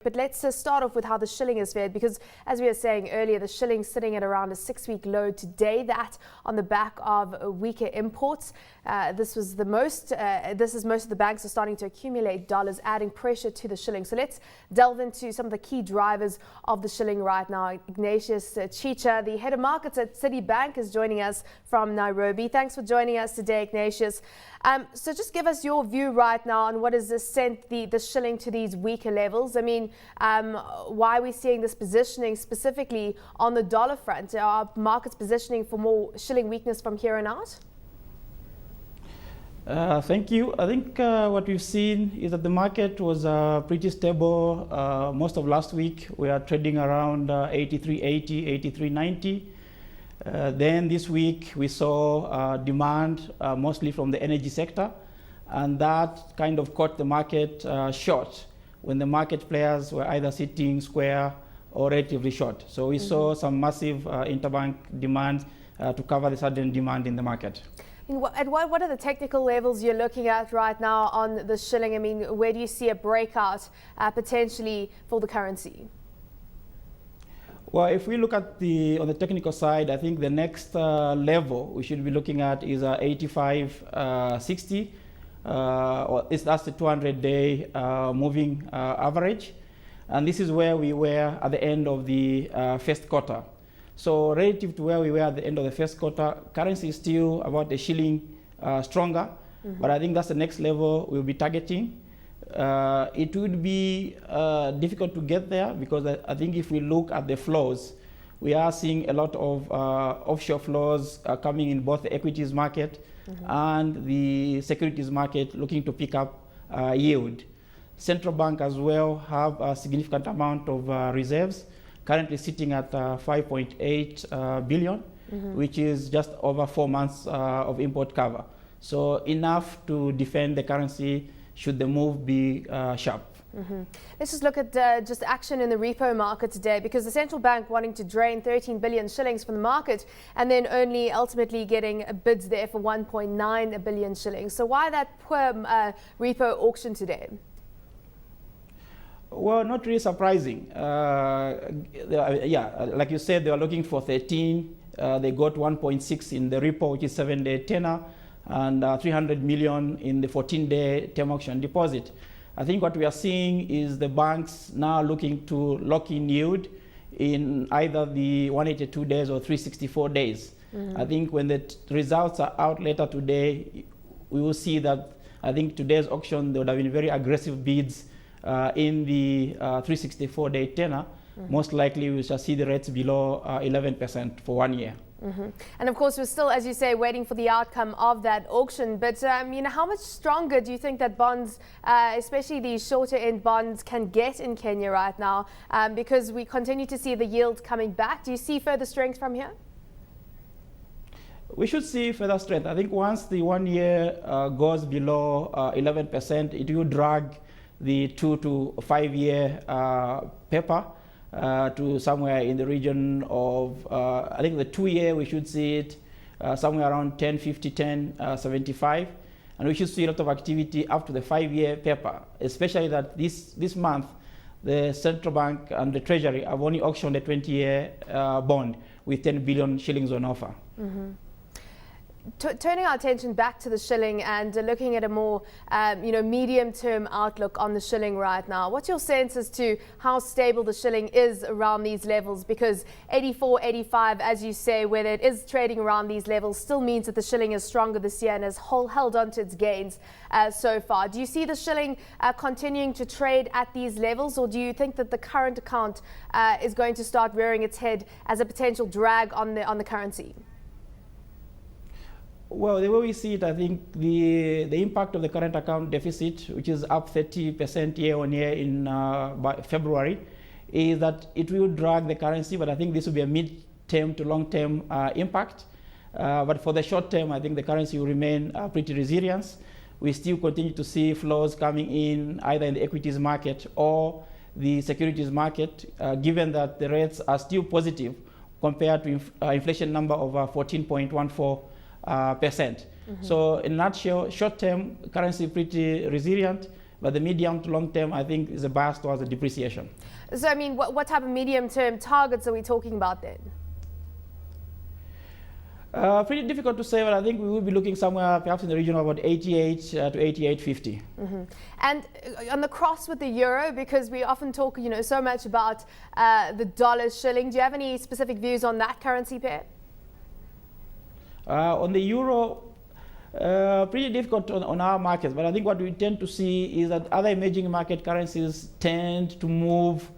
But let's start off with how the shilling is fared, because as we were saying earlier, the shilling sitting at around a 6-week low today, that on the back of weaker imports. This is most of the banks are starting to accumulate dollars, adding pressure to the shilling. So let's delve into some of the key drivers of the shilling right now. Ignatius Chicha, the head of markets at Citibank, is joining us from Nairobi. Thanks for joining us today, Ignatius. So just give us your view right now on what has sent the shilling to these weaker levels. I mean, why are we seeing this positioning specifically on the dollar front? Are markets positioning for more shilling weakness from here on out? Thank you. I think what we've seen is that the market was pretty stable most of last week. We are trading around 83.80, 83.90. Then this week we saw demand mostly from the energy sector, and that kind of caught the market short when the market players were either sitting square or relatively short. So we saw some massive interbank demand to cover the sudden demand in the market. At what are the technical levels you're looking at right now on the shilling? I mean, where do you see a breakout potentially for the currency? Well, if we look at on the technical side, I think the next level we should be looking at is 85.60. That's the 200-day moving average. And this is where we were at the end of the first quarter. So relative to where we were at the end of the first quarter, currency is still about a shilling stronger. But I think that's the next level we'll be targeting. It would be difficult to get there because I think if we look at the flows, we are seeing a lot of offshore flows coming in both the equities market and the securities market, looking to pick up yield. Central bank as well have a significant amount of reserves, currently sitting at 5.8 billion, which is just over 4 months of import cover. So enough to defend the currency should the move be sharp. Let's just look at just action in the repo market today, because the central bank wanting to drain 13 billion shillings from the market and then only ultimately getting bids there for 1.9 billion shillings. So why that poor repo auction today? Well, not really surprising. Like you said, they were looking for 13. They got 1.6 in the repo, which is 7-day tenor, and 300 million in the 14-day term auction deposit. I think what we are seeing is the banks now looking to lock in yield in either the 182 days or 364 days. I think when the results are out later today, we will see that I think today's auction, there would have been very aggressive bids in the 364-day tenor. Most likely we shall see the rates below 11% for 1 year. And of course, we're still, as you say, waiting for the outcome of that auction. But how much stronger do you think that bonds, especially these shorter end bonds, can get in Kenya right now? Because we continue to see the yield coming back. Do you see further strength from here? We should see further strength. I think once the 1 year goes below 11%, it will drag the 2 to 5 year paper to somewhere in the region of, I think the 2 year we should see it somewhere around 10.50, 10.75. And we should see a lot of activity up to the 5 year paper, especially that this month the central bank and the treasury have only auctioned a 20-year bond with 10 billion shillings on offer. Turning our attention back to the shilling and looking at a more medium-term outlook on the shilling right now, what's your sense as to how stable the shilling is around these levels? Because 84, 85, as you say, whether it is trading around these levels, still means that the shilling is stronger this year and has held on to its gains so far. Do you see the shilling continuing to trade at these levels, or do you think that the current account is going to start rearing its head as a potential drag on the currency? Well, the way we see it, I think the impact of the current account deficit, which is up 30% year on year in by February, is that it will drag the currency, but I think this will be a mid-term to long-term impact. But for the short term, I think the currency will remain pretty resilient. We still continue to see flows coming in either in the equities market or the securities market, given that the rates are still positive compared to inflation number of 14.14%. So in a nutshell, short-term currency pretty resilient, but the medium to long term, I think, is a bias towards the depreciation. So, I mean, what type of medium-term targets are we talking about then? Pretty difficult to say, but I think we will be looking somewhere perhaps in the region of about 88 to 88.50. Mm-hmm. And on the cross with the euro, because we often talk, so much about the dollar shilling, do you have any specific views on that currency pair? On the euro, pretty difficult on our markets, but I think what we tend to see is that other emerging market currencies tend to move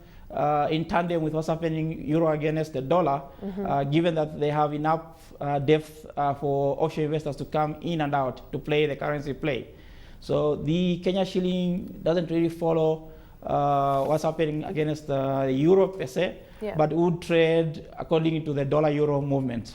in tandem with what's happening euro against the dollar, given that they have enough depth for offshore investors to come in and out to play the currency play. So the Kenya shilling doesn't really follow what's happening against the euro per se, but would trade according to the dollar-euro movement.